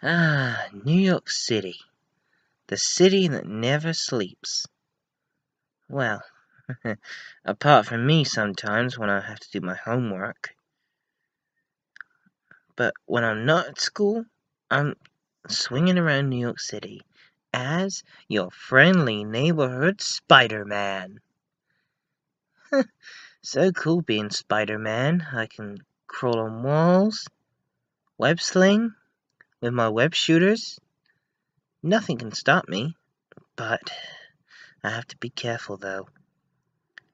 Ah, New York City. The city that never sleeps. Well, apart from me sometimes when I have to do my homework. But when I'm not at school, I'm swinging around New York City as your friendly neighborhood Spider-Man. So cool being Spider-Man. I can crawl on walls, web sling with my web shooters. Nothing can stop me, but I have to be careful though.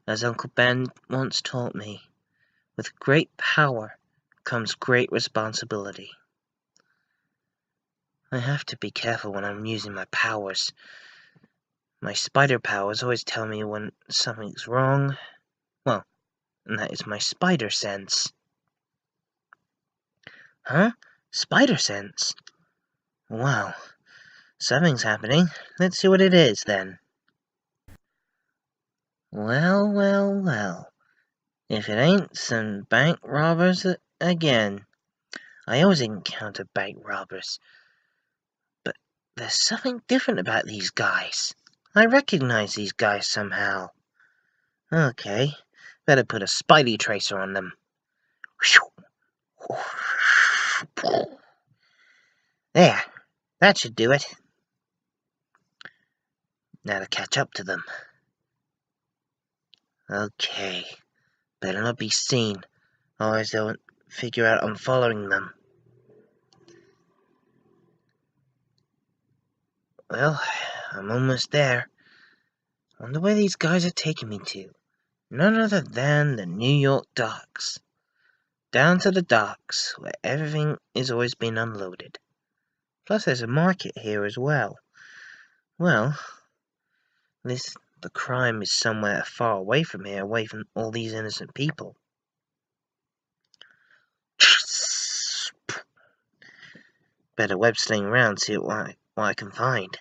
As Uncle Ben once taught me, with great power comes great responsibility. I have to be careful when I'm using my powers. My spider powers always tell me when something's wrong. Well, and that is my spider sense. Huh? Spider sense? Wow, something's happening. Let's see what it is then. Well. If it ain't some bank robbers again. I always encounter bank robbers. But there's something different about these guys. I recognize these guys somehow. Okay, better put a Spidey tracer on them. There, that should do it. Now to catch up to them. Okay, better not be seen, otherwise they'll figure out I'm following them. Well, I'm almost there. Wonder where these guys are taking me to. None other than the New York docks. Down to the docks, where everything is always being unloaded. Plus there's a market here as well. Well, at least the crime is somewhere far away from here, away from all these innocent people. Better web sling around, see what I can find.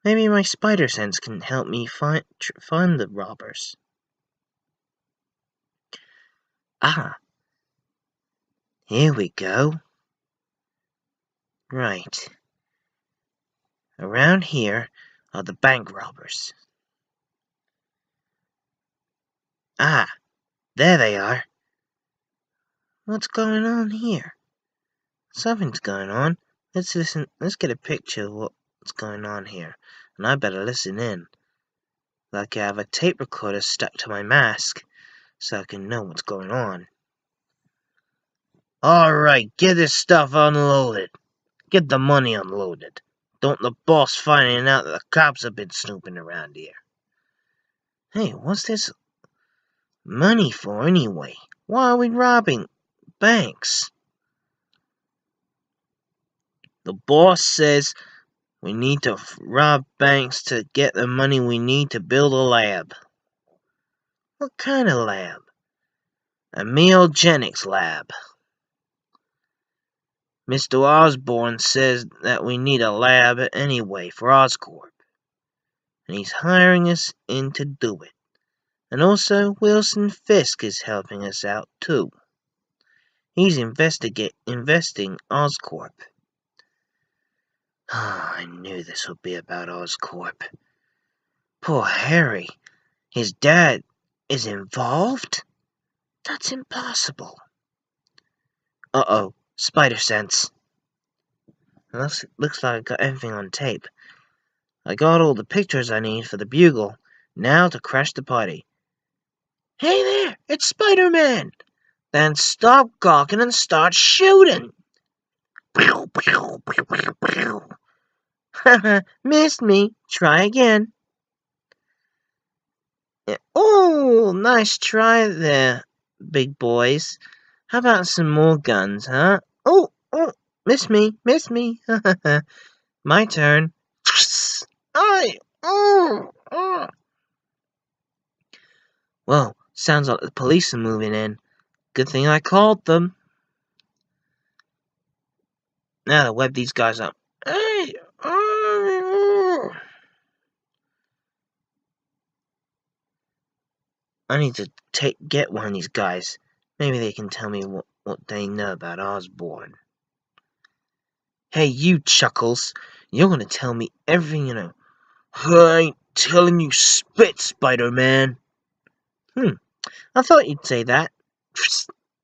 Maybe my spider sense can help me find the robbers. Ah, here we go. Right. Around here are the bank robbers. Ah, there they are. What's going on here? Something's going on. Let's listen. Let's get a picture of what's going on here. And I better listen in. Like I have a tape recorder stuck to my mask so I can know what's going on. Alright, get this stuff unloaded. Get the money unloaded. Don't the boss finding out that the cops have been snooping around here. Hey, what's this money for anyway? Why are we robbing banks? The boss says we need to rob banks to get the money we need to build a lab. What kind of lab? A meogenics lab. Mr. Osborn says that we need a lab anyway for Oscorp. And he's hiring us in to do it. And also, Wilson Fisk is helping us out too. He's investing Oscorp. I knew this would be about Oscorp. Poor Harry. His dad is involved? That's impossible. Uh-oh, spider sense. Looks like I got everything on tape. I got all the pictures I need for the bugle. Now to crash the party. Hey there, it's Spider-Man! Then stop gawking and start shooting! Pew, pew, pew, pew, pew. Haha, missed me. Try again. Oh, nice try there, big boys. How about some more guns, huh? Oh, miss me. My turn. Well, sounds like the police are moving in. Good thing I called them. Now to web these guys up. Hey! I need to get one of these guys. Maybe they can tell me what they know about Osborn. Hey, you Chuckles, you're gonna tell me everything you know. I ain't telling you spit, Spider-Man. I thought you'd say that.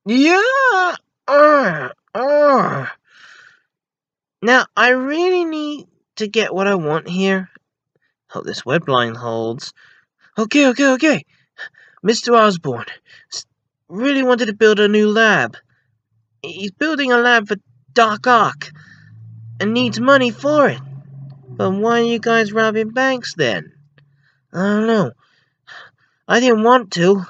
Yeah! Now, I really need to get what I want here. Hope this web line holds. Okay. Mr. Osborn really wanted to build a new lab. He's building a lab for Doc Ock and needs money for it. But why are you guys robbing banks then? I don't know. I didn't want to.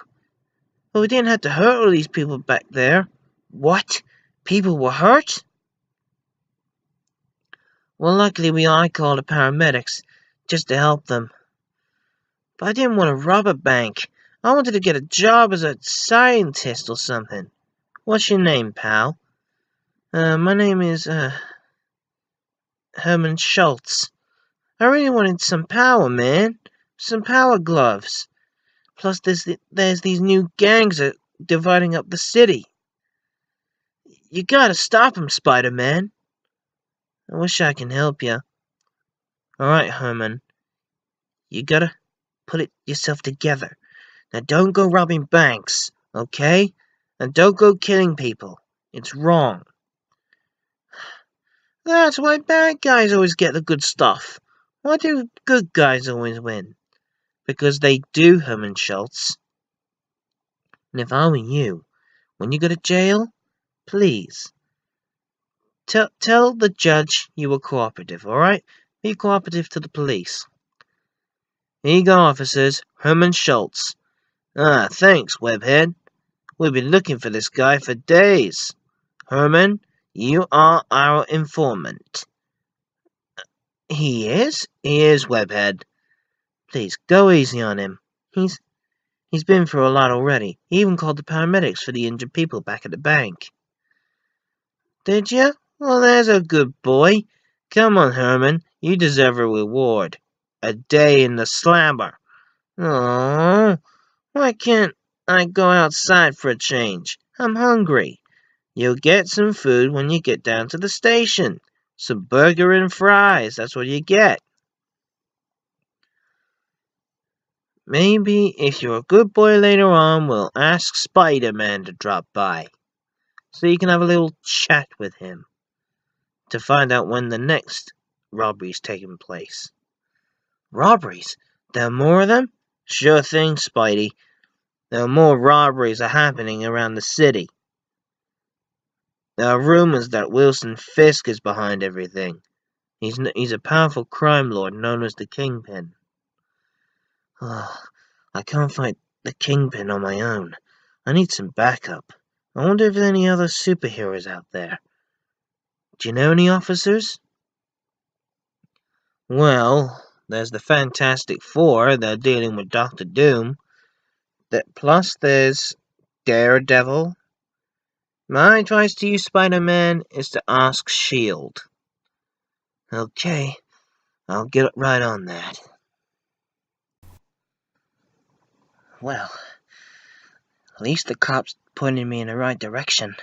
But we didn't have to hurt all these people back there. What? People were hurt? Well, luckily I called the paramedics just to help them. But I didn't want to rob a bank. I wanted to get a job as a scientist or something. What's your name, pal? My name is, Herman Schultz. I really wanted some power, man. Some power gloves. Plus, there's these new gangs that are dividing up the city. You gotta stop them, Spider-Man. I wish I can help you. Alright, Herman. You gotta put it yourself together. Now don't go robbing banks, okay? And don't go killing people. It's wrong. That's why bad guys always get the good stuff. Why do good guys always win? Because they do, Herman Schultz. And if I were you, when you go to jail, please, tell the judge you were cooperative, alright? Be cooperative to the police. Here you go, officers. Herman Schultz. Ah, thanks, Webhead. We've been looking for this guy for days. Herman, you are our informant. He is? He is, Webhead. Please, go easy on him. He's been through a lot already. He even called the paramedics for the injured people back at the bank. Did you? Well, there's a good boy. Come on, Herman. You deserve a reward. A day in the slammer. Oh, why can't I go outside for a change? I'm hungry. You'll get some food when you get down to the station. Some burger and fries, that's what you get. Maybe if you're a good boy later on, we'll ask Spider-Man to drop by, so you can have a little chat with him, to find out when the next robbery's taking place. Robberies? There are more of them? Sure thing, Spidey. There are more robberies are happening around the city. There are rumors that Wilson Fisk is behind everything. He's a powerful crime lord known as the Kingpin. Oh, I can't fight the Kingpin on my own. I need some backup. I wonder if there's any other superheroes out there. Do you know any officers? Well, there's the Fantastic Four. They're dealing with Doctor Doom. Plus there's Daredevil. My advice to you, Spider-Man, is to ask S.H.I.E.L.D. Okay, I'll get right on that. Well, at least the cops pointed me in the right direction.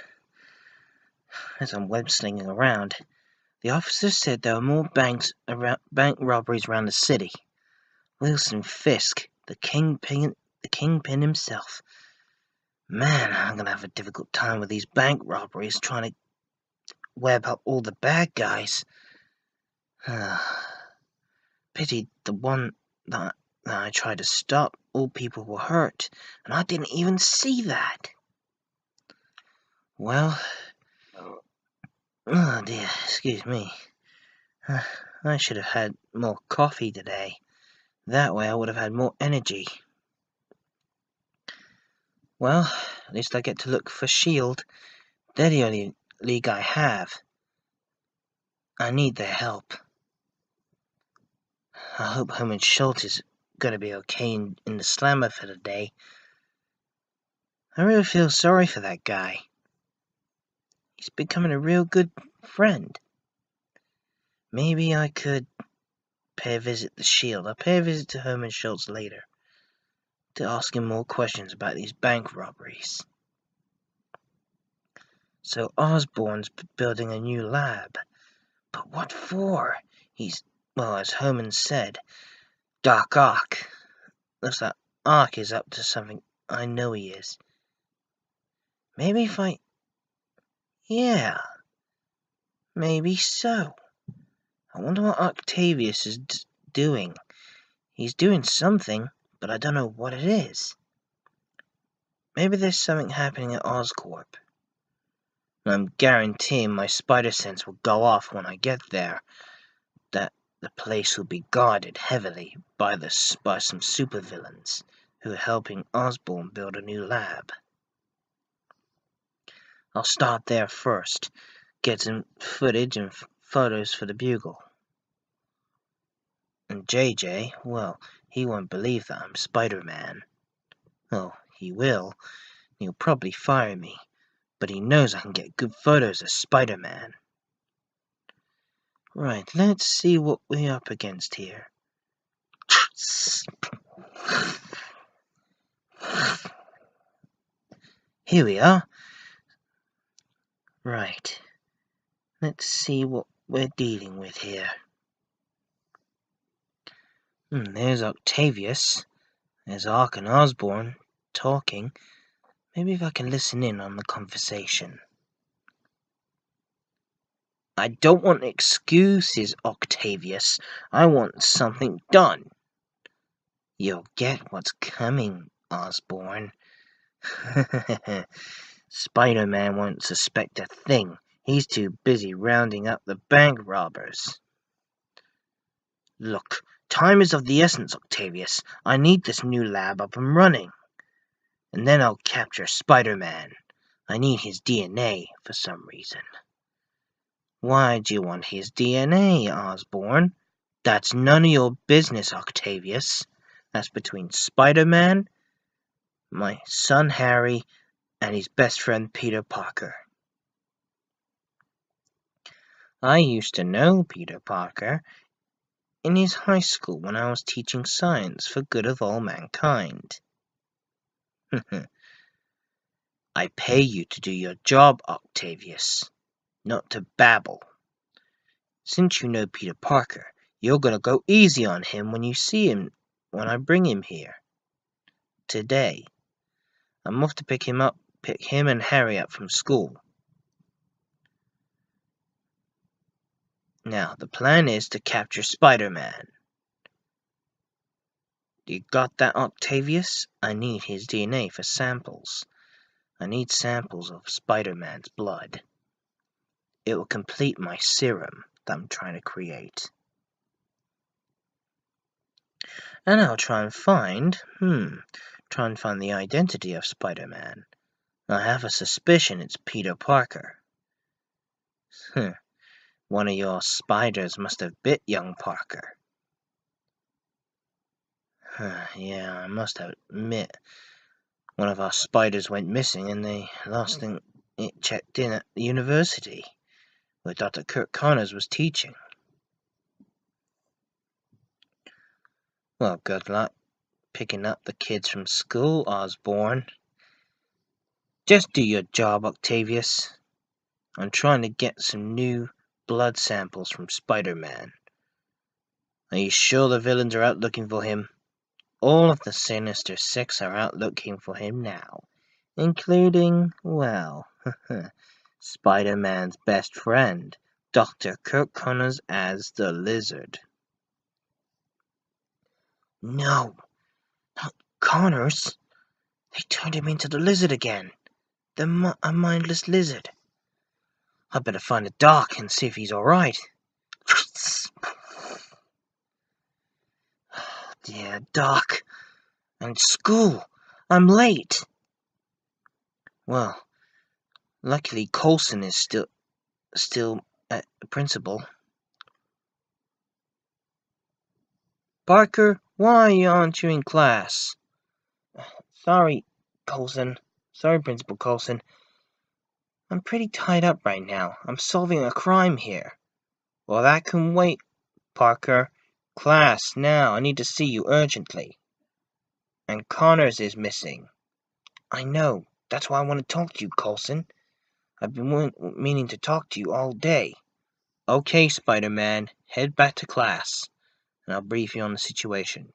As I'm web-slinging around, the officers said there were more bank robberies around the city. Wilson Fisk, the kingpin himself. Man, I'm gonna have a difficult time with these bank robberies, trying to web up all the bad guys. Pity the one that I tried to stop, all people were hurt, and I didn't even see that. Well, oh dear, excuse me. I should have had more coffee today. That way I would have had more energy. Well, at least I get to look for S.H.I.E.L.D. They're the only league I have. I need their help. I hope Herman Schultz is gonna be okay in the slammer for the day. I really feel sorry for that guy. He's becoming a real good friend. Maybe I could pay a visit to S.H.I.E.L.D. I'll pay a visit to Herman Schultz later to ask him more questions about these bank robberies. So Osborn's building a new lab. But what for? Well, as Herman said, Doc Ock. Looks like Ock is up to something. I know he is. Maybe if I... Yeah, maybe so. I wonder what Octavius is doing. He's doing something, but I don't know what it is. Maybe there's something happening at Oscorp. I'm guaranteeing my spider sense will go off when I get there. That the place will be guarded heavily by some supervillains who are helping Osborn build a new lab. I'll start there first, get some footage and photos for the Bugle. And JJ, well, he won't believe that I'm Spider-Man. Oh, he will. He'll probably fire me, but he knows I can get good photos as Spider-Man. Right, let's see what we're up against here. Here we are. Right. Let's see what we're dealing with here. There's Octavius. There's Ark and Osborn talking. Maybe if I can listen in on the conversation. I don't want excuses, Octavius. I want something done. You'll get what's coming, Osborn. Spider-Man won't suspect a thing. He's too busy rounding up the bank robbers. Look, time is of the essence, Octavius. I need this new lab up and running. And then I'll capture Spider-Man. I need his DNA for some reason. Why do you want his DNA, Osborn? That's none of your business, Octavius. That's between Spider-Man, my son Harry, and his best friend Peter Parker. I used to know Peter Parker in his high school when I was teaching science for good of all mankind. I pay you to do your job, Octavius, not to babble. Since you know Peter Parker, you're gonna go easy on him when you see him, when I bring him here. Today. I'm off to pick him and Harry up from school. Now, the plan is to capture Spider-Man. You got that, Octavius? I need his DNA for samples. I need samples of Spider-Man's blood. It will complete my serum that I'm trying to create. And I'll try and find the identity of Spider-Man. I have a suspicion it's Peter Parker. One of your spiders must have bit young Parker. Yeah, I must admit, one of our spiders went missing and the last thing it checked in at the university, where Dr. Kirk Connors was teaching. Well, good luck picking up the kids from school, Osborn. Just do your job, Octavius. I'm trying to get some new blood samples from Spider-Man. Are you sure the villains are out looking for him? All of the Sinister Six are out looking for him now, including, well, Spider-Man's best friend, Dr. Kirk Connors as the Lizard. No, not Connors. They turned him into the Lizard again. A mindless lizard. I better find the Doc and see if he's alright. Yeah, Doc. And school. I'm late. Well, luckily Coulson is still at the principal. Parker, why aren't you in class? Sorry, Coulson. Sorry, Principal Coulson. I'm pretty tied up right now. I'm solving a crime here. Well, that can wait, Parker. Class, now. I need to see you urgently. And Connors is missing. I know. That's why I want to talk to you, Coulson. I've been meaning to talk to you all day. Okay, Spider-Man, head back to class, and I'll brief you on the situation.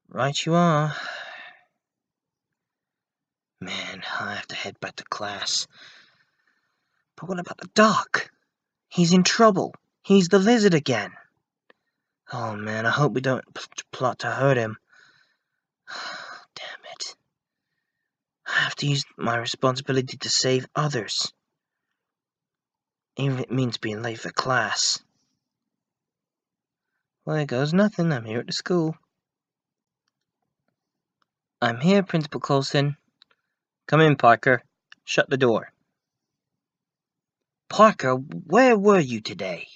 Right you are. Man, I have to head back to class. But what about the Doc? He's in trouble. He's the Lizard again. Oh man, I hope we don't plot to hurt him. Damn it. I have to use my responsibility to save others. Even if it means being late for class. Well, there goes nothing. I'm here at the school. I'm here, Principal Coulson. Come in, Parker. Shut the door. Parker, where were you today?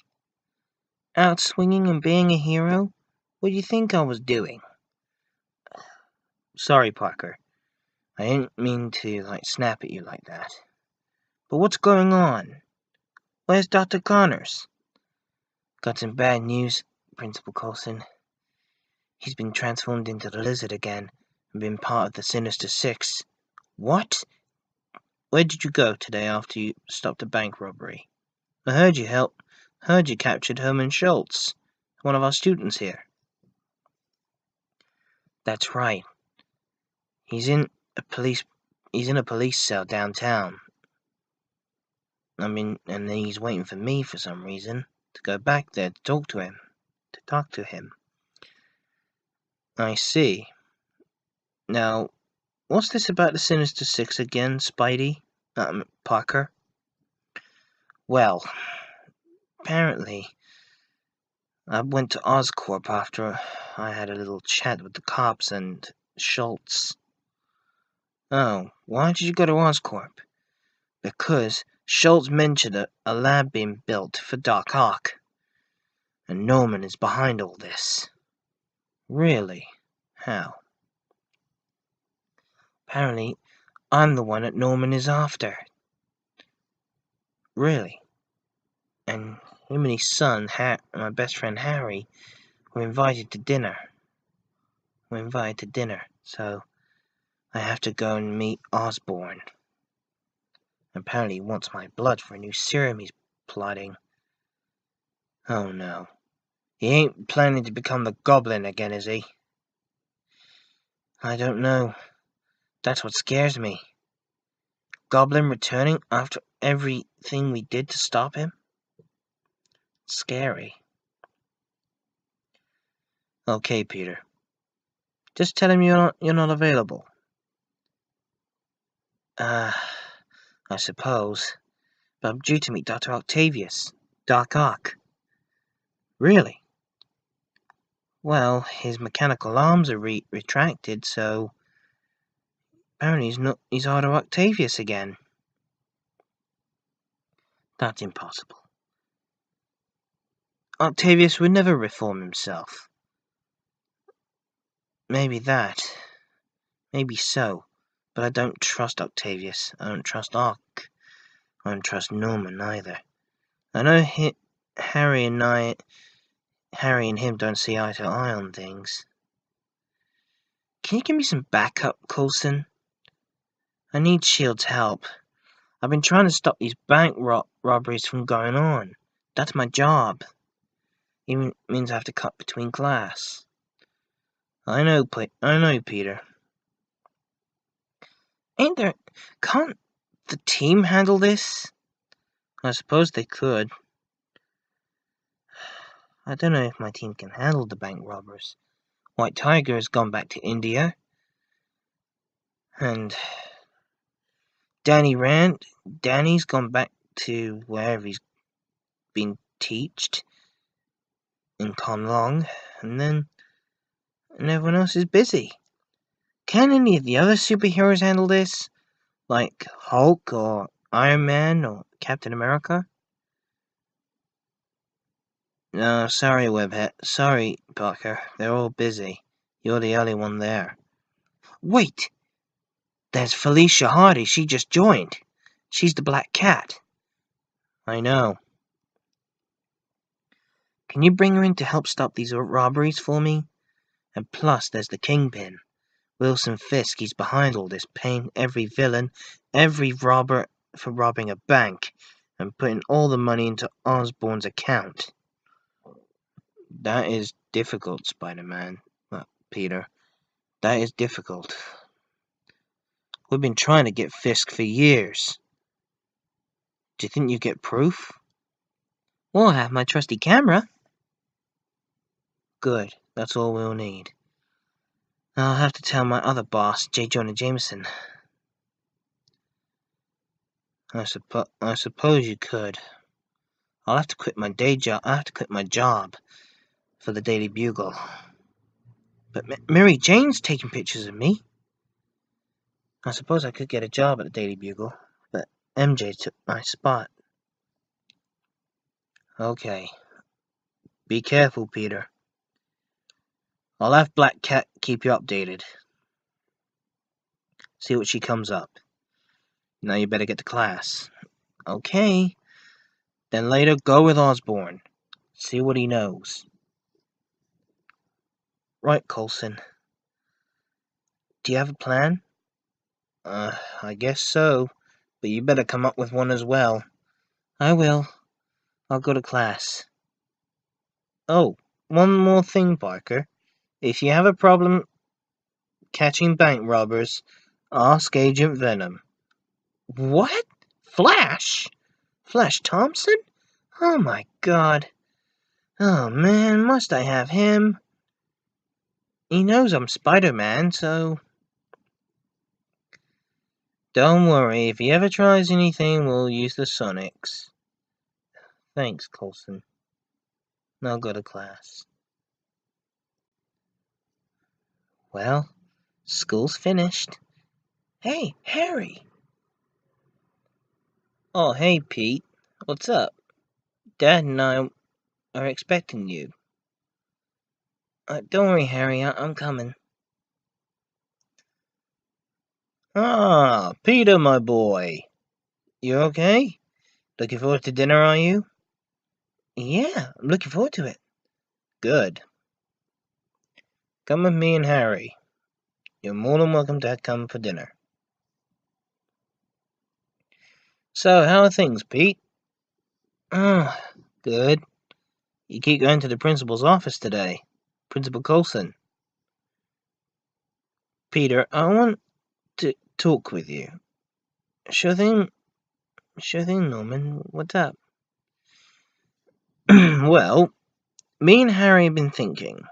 Out swinging and being a hero? What do you think I was doing? Sorry, Parker. I didn't mean to, snap at you like that. But what's going on? Where's Dr. Connors? Got some bad news, Principal Coulson. He's been transformed into the Lizard again and been part of the Sinister Six. What? Where did you go today after you stopped a bank robbery? I heard you captured Herman Schultz, one of our students here. That's right. He's in a police cell downtown. And he's waiting for me for some reason to go back there to talk to him. I see. Now, what's this about the Sinister Six again, Spidey? Parker? Well, apparently, I went to Oscorp after I had a little chat with the cops and Schultz. Oh, why did you go to Oscorp? Because Schultz mentioned a lab being built for Doc Ock. And Norman is behind all this. Really? How? Apparently, I'm the one that Norman is after. Really? And him and his son, my best friend Harry, were invited to dinner. So I have to go and meet Osborn. Apparently he wants my blood for a new serum he's plotting. Oh no. He ain't planning to become the Goblin again, is he? I don't know. That's what scares me. Goblin returning after everything we did to stop him? Scary. Okay, Peter. Just tell him you're not available. I suppose. But I'm due to meet Dr. Octavius, Doc Ock. Really? Well, his mechanical arms are retracted, so apparently he's Otto Octavius again. That's impossible. Octavius would never reform himself. Maybe so, but I don't trust Octavius. I don't trust Ock. I don't trust Norman either. I know Harry and him don't see eye to eye on things. Can you give me some backup, Coulson? I need S.H.I.E.L.D.'s help. I've been trying to stop these bank robberies from going on. That's my job. Even means I have to cut between class. I know, Peter. Can't the team handle this? I suppose they could. I don't know if my team can handle the bank robbers. White Tiger has gone back to India. And Danny's gone back to wherever he's been teached in Conlong, and everyone else is busy. Can any of the other superheroes handle this? Like Hulk or Iron Man or Captain America? No, sorry, Webhead. Sorry, Parker. They're all busy. You're the only one there. Wait! There's Felicia Hardy. She just joined. She's the Black Cat. I know. Can you bring her in to help stop these robberies for me? And plus, there's the Kingpin. Wilson Fisk, he's behind all this, paying every villain, every robber for robbing a bank. and putting all the money into Osborn's account. That is difficult, Spider-Man. Well, Peter, that is difficult. We've been trying to get Fisk for years. Do you think you get proof? Well, I have my trusty camera. Good, that's all we'll need. I'll have to tell my other boss, J. Jonah Jameson. I suppose you could. I'll have to quit my day job. I have to quit my job for the Daily Bugle. But Mary Jane's taking pictures of me. I suppose I could get a job at the Daily Bugle, but MJ took my spot. Okay. Be careful, Peter. I'll have Black Cat keep you updated. See what she comes up. Now you better get to class. Okay. Then later go with Osborn. See what he knows. Right, Coulson. Do you have a plan? I guess so. But you better come up with one as well. I will. I'll go to class. Oh, one more thing, Parker. If you have a problem catching bank robbers, ask Agent Venom. What? Flash? Flash Thompson? Oh my God. Oh man, must I have him? He knows I'm Spider-Man, so... Don't worry, if he ever tries anything, we'll use the Sonics. Thanks, Coulson. Now go to class. Well, school's finished. Hey, Harry! Oh, hey, Pete. What's up? Dad and I are expecting you. Don't worry, Harry, I'm coming. Ah, Peter, my boy. You okay? Looking forward to dinner, are you? Yeah, I'm looking forward to it. Good. Come with me and Harry. You're more than welcome to come for dinner. So, how are things, Pete? Oh, good. You keep going to the principal's office today. Principal Coulson. Peter, I want to talk with you. Sure thing, Norman. What's up? Well, me and Harry have been thinking.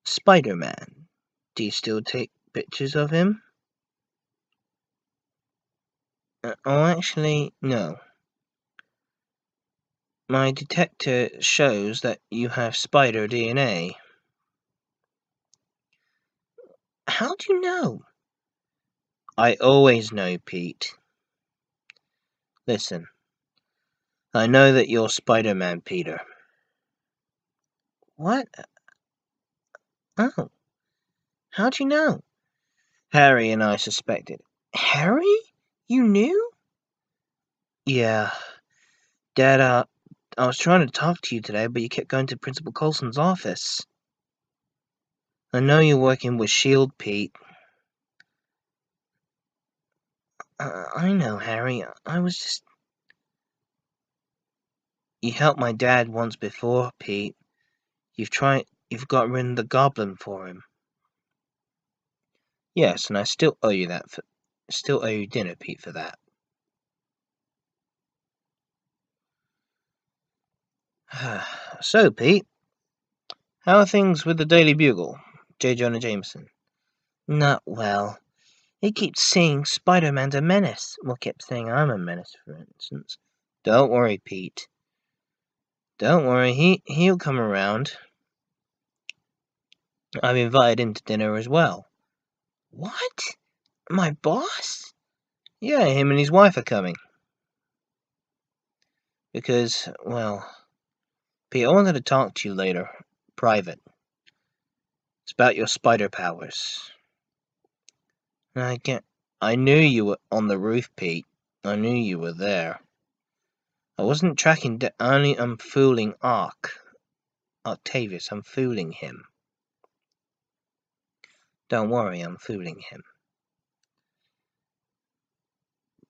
Spider-Man. Do you still take pictures of him? Actually, no. My detector shows that you have spider DNA. How do you know? I always know, Pete. Listen, I know that you're Spider-Man, Peter. What? Oh. How'd you know? Harry and I suspected. Harry? You knew? Yeah. Dad, I was trying to talk to you today, but you kept going to Principal Coulson's office. I know you're working with S.H.I.E.L.D., Pete. I know, Harry. I was just... You helped my dad once before, Pete. You've got rid of the goblin for him. Yes, and I still owe you dinner, Pete, for that. So, Pete, how are things with the Daily Bugle, J. Jonah Jameson? Not well. He keeps saying Spider-Man's a menace. Well, kept saying I'm a menace, for instance. Don't worry, Pete. Don't worry, he'll come around. I've invited him to dinner as well. What? My boss? Yeah, him and his wife are coming. Because, well, Pete, I wanted to talk to you later. Private. It's about your spider powers. I knew you were on the roof, Pete. I knew you were there. I wasn't tracking only I'm fooling Octavius, I'm fooling him. Don't worry, I'm fooling him.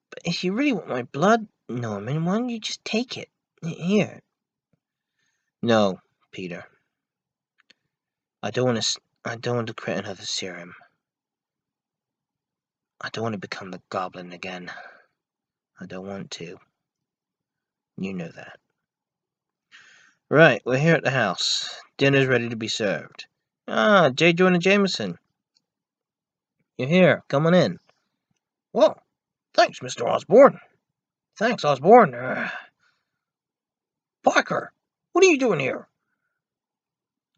But if you really want my blood, Norman, why don't you just take it? Here. No, Peter. I don't want to create another serum. I don't want to become the Goblin again. I don't want to. You know that. Right, we're here at the house. Dinner's ready to be served. Ah, J. Jonah Jameson. You're here. Come on in. Well, thanks, Mr. Osborn. Thanks, Osborn. Parker, what are you doing here?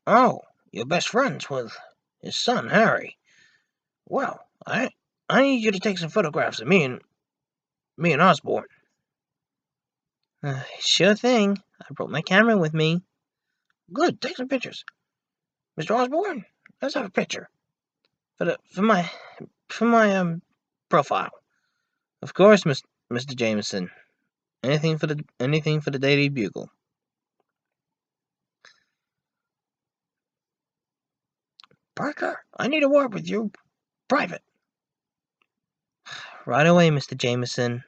Oh, you're best friends with his son, Harry. Well, I need you to take some photographs of me and Osborn. Sure thing. I brought my camera with me. Good, take some pictures. Mr. Osborn, let's have a picture. For my profile. Of course, Mr. Jameson. Anything for the Daily Bugle. Parker, I need a word with you. Private. Right away, Mr. Jameson.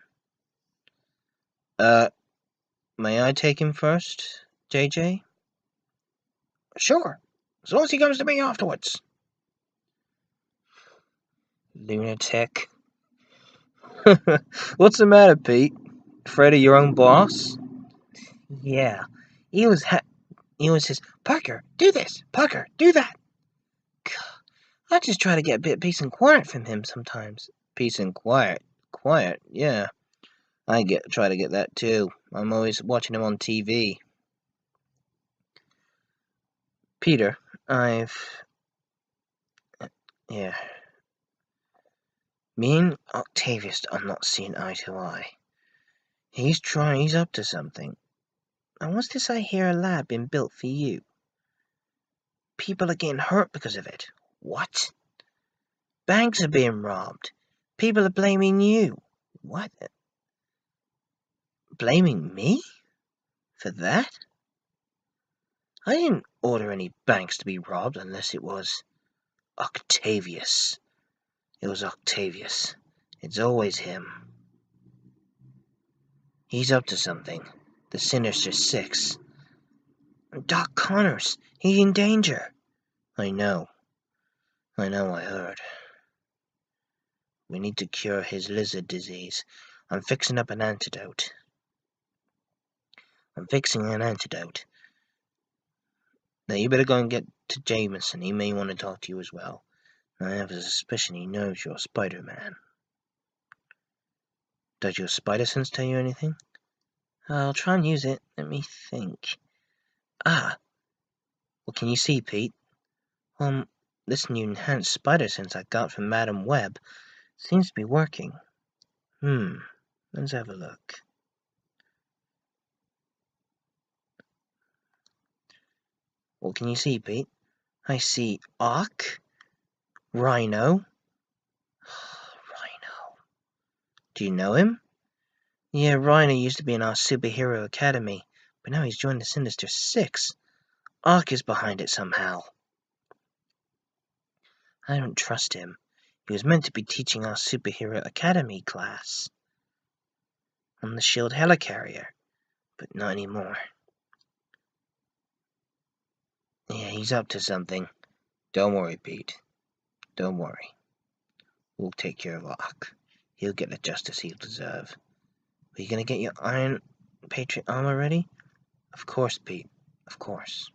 May I take him first, JJ? Sure, as long as he comes to me afterwards. Lunatic. What's the matter, Pete? Afraid of your own boss? Yeah, he was his... Parker, do this! Parker, do that! I just try to get a bit of peace and quiet from him sometimes. Peace and quiet? Quiet, yeah. I try to get that too. I'm always watching him on TV. Peter, yeah. Me and Octavius are not seeing eye to eye. He's up to something. And what's this I hear a lab been built for you? People are getting hurt because of it. What? Banks are being robbed. People are blaming you. What? Blaming me? For that? I didn't order any banks to be robbed unless it was Octavius. It was Octavius. It's always him. He's up to something. The Sinister Six. Doc Connors. He's in danger. I know. I heard. We need to cure his lizard disease. I'm fixing an antidote. Now you better go and get to Jameson. He may want to talk to you as well. I have a suspicion he knows you're Spider-Man. Does your spider sense tell you anything? I'll try and use it. Let me think. Ah! What can you see, Pete? This new enhanced spider sense I got from Madam Webb seems to be working. Let's have a look. What can you see, Pete? I see Ock, Rhino. Rhino. Do you know him? Yeah, Rhino used to be in our superhero academy, but now he's joined the Sinister Six. Ock is behind it somehow. I don't trust him. He was meant to be teaching our superhero academy class on the shield helicarrier, but not anymore. Yeah, he's up to something. Don't worry, Pete. Don't worry. We'll take care of Ock. He'll get the justice he'll deserve. Are you gonna get your Iron Patriot armor ready? Of course, Pete. Of course.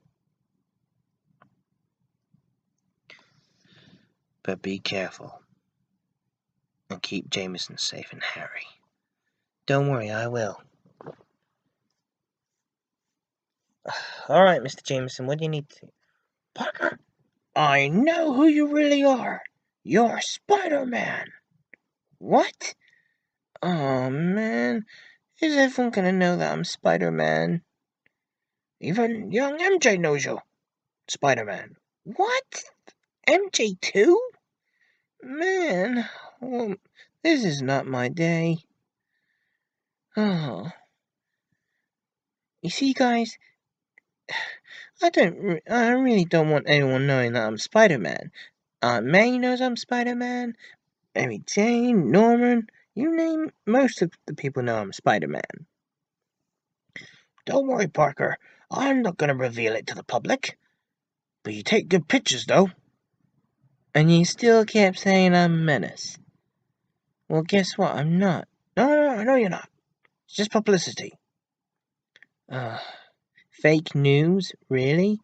But be careful. And keep Jameson safe and Harry. Don't worry, I will. Alright, Mr. Jameson, what do you need to... Parker, I know who you really are. You're Spider-Man. What? Oh, man. Is everyone gonna know that I'm Spider-Man? Even young MJ knows you. Spider-Man. What? MJ too? Man, well, this is not my day. Oh. You see, guys, I really don't want anyone knowing that I'm Spider-Man. Aunt May knows I'm Spider-Man. Mary Jane, Norman, You name most of the people know I'm Spider-Man. Don't worry, Parker. I'm not going to reveal it to the public. But you take good pictures, though. And you still kept saying I'm a menace. Well, guess what? I'm not. No, I know you're not. It's just publicity. Fake news? Really?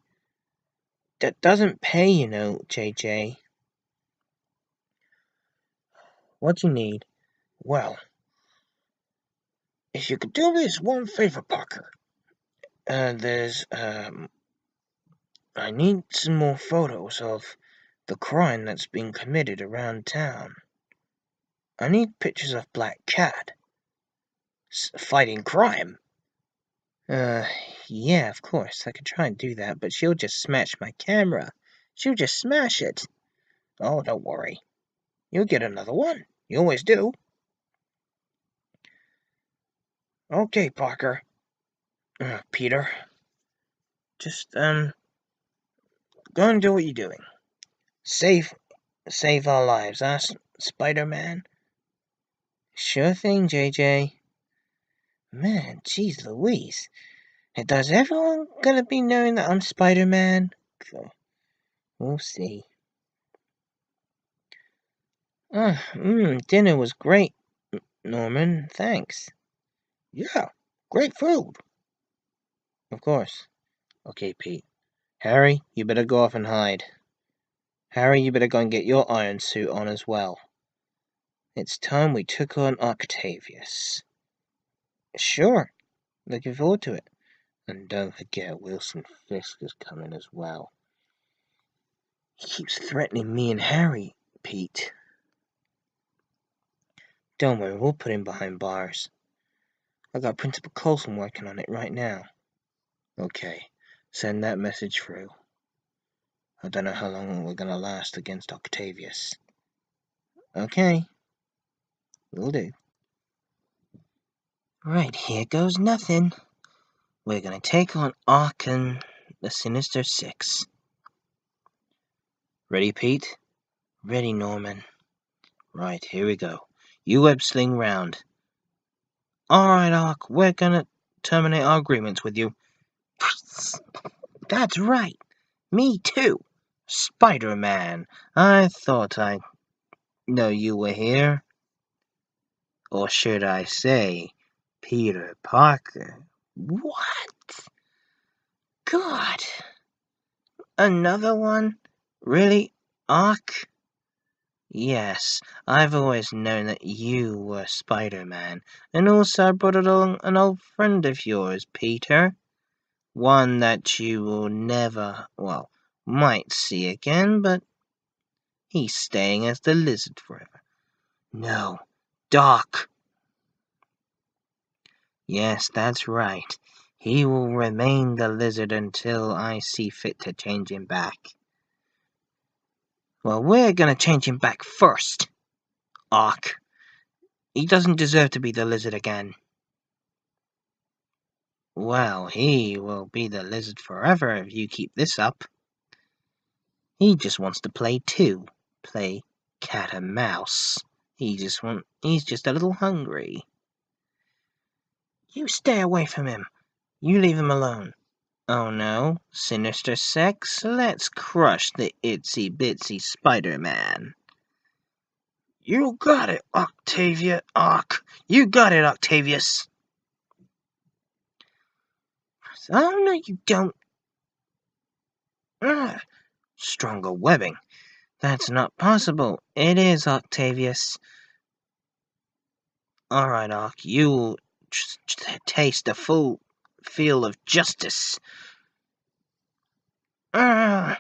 That doesn't pay, you know, JJ. What you need? Well, if you could do me this one favor, Parker. I need some more photos of the crime that's being committed around town. I need pictures of Black Cat fighting crime. Yeah, of course, I could try and do that, but she'll just smash my camera. She'll just smash it. Oh, don't worry. You'll get another one. You always do. Okay, Parker. Peter. Just, go and do what you're doing. Save our lives, huh, Spider-Man? Sure thing, JJ. Man, geez Louise. Does everyone gonna be knowing that I'm Spider-Man? We'll see. Dinner was great, Norman. Thanks. Yeah, great food. Of course. Okay, Pete. Harry, you better go off and hide. Harry, you better go and get your iron suit on as well. It's time we took on Octavius. Sure. Looking forward to it. And don't forget, Wilson Fisk is coming as well. He keeps threatening me and Harry, Pete. Don't worry, we'll put him behind bars. I got Principal Coulson working on it right now. Okay, send that message through. I don't know how long we're gonna last against Octavius. Okay. Will do. Right, here goes nothing. We're gonna take on Ark and the Sinister Six. Ready, Pete? Ready, Norman. Right, here we go. You web sling round. Alright, Ark, we're gonna terminate our agreements with you. That's right. Me too. Spider-Man. I thought I know you were here. Or should I say, Peter Parker. What? God. Another one? Really, Ark? Yes, I've always known that you were Spider-Man, and also I brought along an old friend of yours, Peter. One that you will never, well, might see again, but he's staying as the Lizard forever. No, Doc. Yes, that's right. He will remain the Lizard until I see fit to change him back. Well, we're gonna change him back first, Ark. He doesn't deserve to be the Lizard again. Well, he will be the Lizard forever if you keep this up. He just wants to play too. Play cat and mouse. He's just a little hungry. You stay away from him. You leave him alone. Oh no, Sinister Six, let's crush the itsy bitsy Spider-Man. You got it, Ark. You got it, Octavius. Oh no, you don't. Stronger webbing. That's not possible. It is, Octavius. Alright, Ark, you'll taste the full feel of justice. Get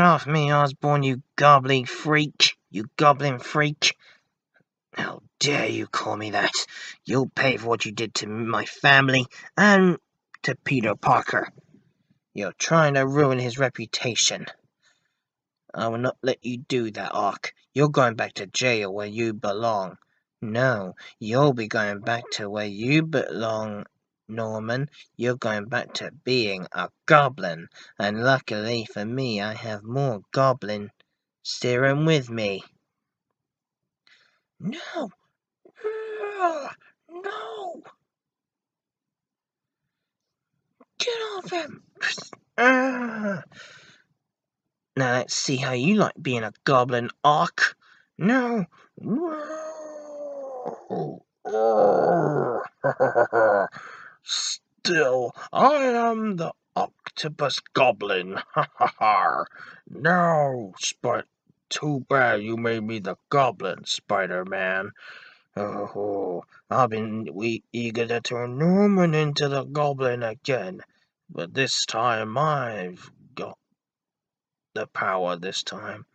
off me, Osborn, you gobbling freak. You goblin freak. How dare you call me that? You'll pay for what you did to my family and to Peter Parker. You're trying to ruin his reputation. I will not let you do that, Ark. You're going back to jail where you belong. No, you'll be going back to where you belong, Norman. You're going back to being a goblin. And luckily for me, I have more goblin serum with me. No, No! Get off him! Now let's see how you like being a goblin, Ark. No! Still, I am the octopus goblin. Ha ha ha! No, too bad you made me the goblin, Spider-Man. Oh, I've been eager to turn Norman into the goblin again, but this time I've got the power this time.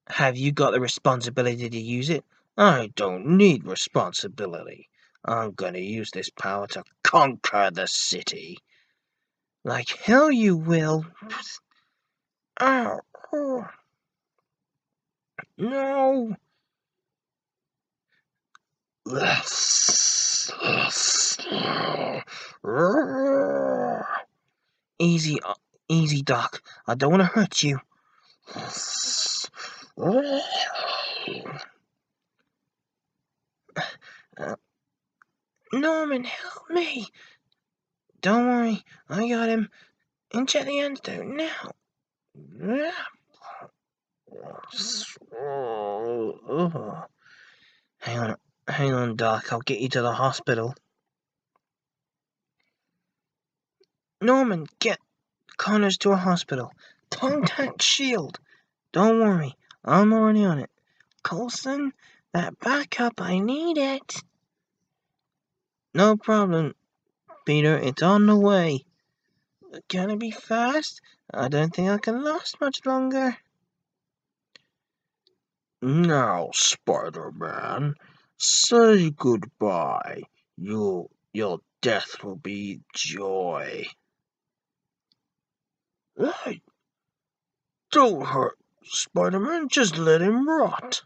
Have you got the responsibility to use it? I don't need responsibility. I'm gonna use this power to conquer the city. Like hell you will. Ow. Oh. No. Easy, easy, Doc. I don't want to hurt you. Norman, help me. Don't worry, I got him. Inject the antidote now. Hang on, Doc. I'll get you to the hospital. Norman, get Connors to a hospital. Contact Shield. Don't worry, I'm already on it. Coulson, that backup, I need it. No problem, Peter. It's on the way. Can it be fast? I don't think I can last much longer. Now, Spider-Man, say goodbye. Your death will be joy. Hey, don't hurt Spider-Man, just let him rot.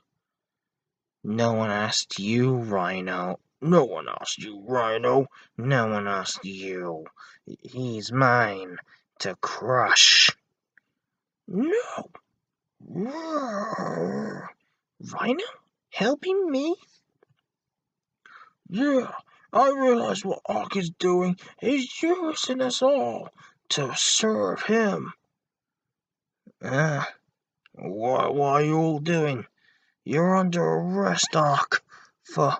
No one asked you, Rhino. No one asked you, Rhino. No one asked you. He's mine to crush. No. Rhino? Helping me? Yeah, I realize what Ark is doing. He's using us all to serve him. What are you all doing? You're under arrest, Ark, for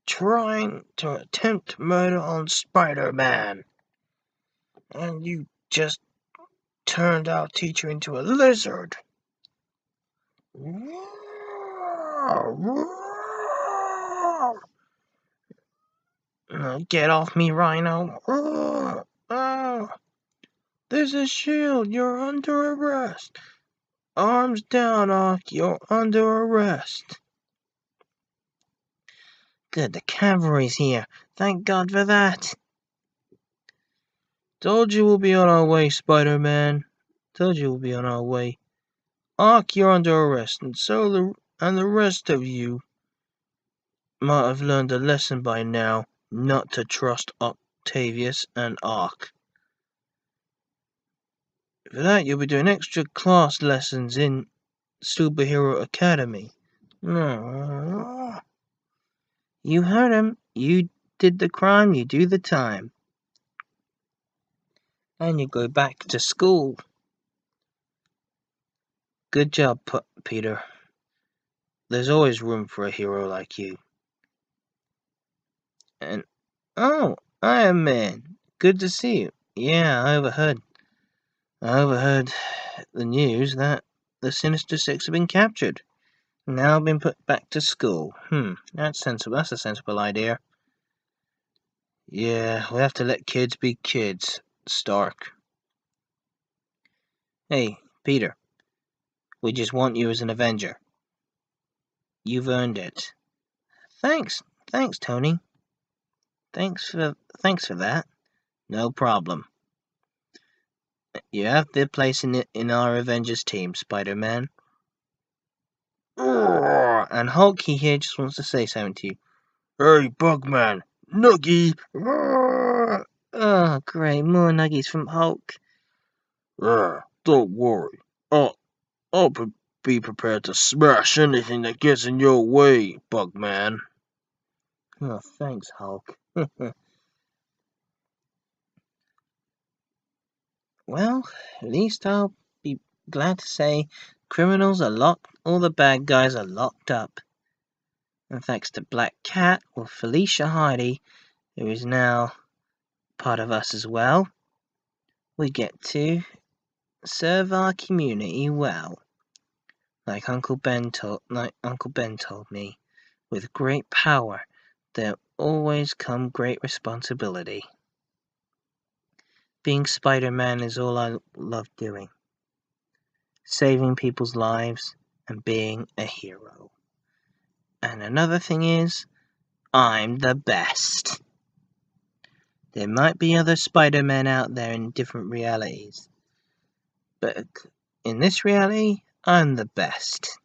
trying to attempt murder on Spider-Man. And you just turned our teacher into a lizard. Get off me, Rhino. There's a shield. You're under arrest. Arms down, Ark. You're under arrest. Good, the cavalry's here. Thank God for that. Told you we'll be on our way, Spider-Man. Told you we'll be on our way. Ark, you're under arrest, and the rest of you might have learned a lesson by now not to trust Octavius and Ark. For that, you'll be doing extra class lessons in Superhero Academy. No. You heard him. You did the crime, you do the time. And you go back to school. Good job, Peter. There's always room for a hero like you. And, oh, Iron Man. Good to see you. Yeah, I overheard the news that the Sinister Six have been captured. Now been put back to school. That's sensible. That's a sensible idea. Yeah, we have to let kids be kids, Stark. Hey, Peter. We just want you as an Avenger. You've earned it. Thanks, Tony. Thanks for that. No problem. You have the place in our Avengers team, Spider-Man. And Hulky here just wants to say something to you. Hey, Bugman, Nuggy. Oh, great, more nuggies from Hulk. Don't worry. I'll be prepared to smash anything that gets in your way, Bugman. Oh, thanks, Hulk. Well, at least I'll be glad to say criminals are locked, all the bad guys are locked up. And thanks to Black Cat, or Felicia Hardy, who is now part of us as well, we get to serve our community well. Like Uncle Ben told me, with great power there always come great responsibility. Being Spider-Man is all I love doing. Saving people's lives and being a hero. And another thing is, I'm the best. There might be other Spider-Men out there in different realities, but in this reality, I'm the best.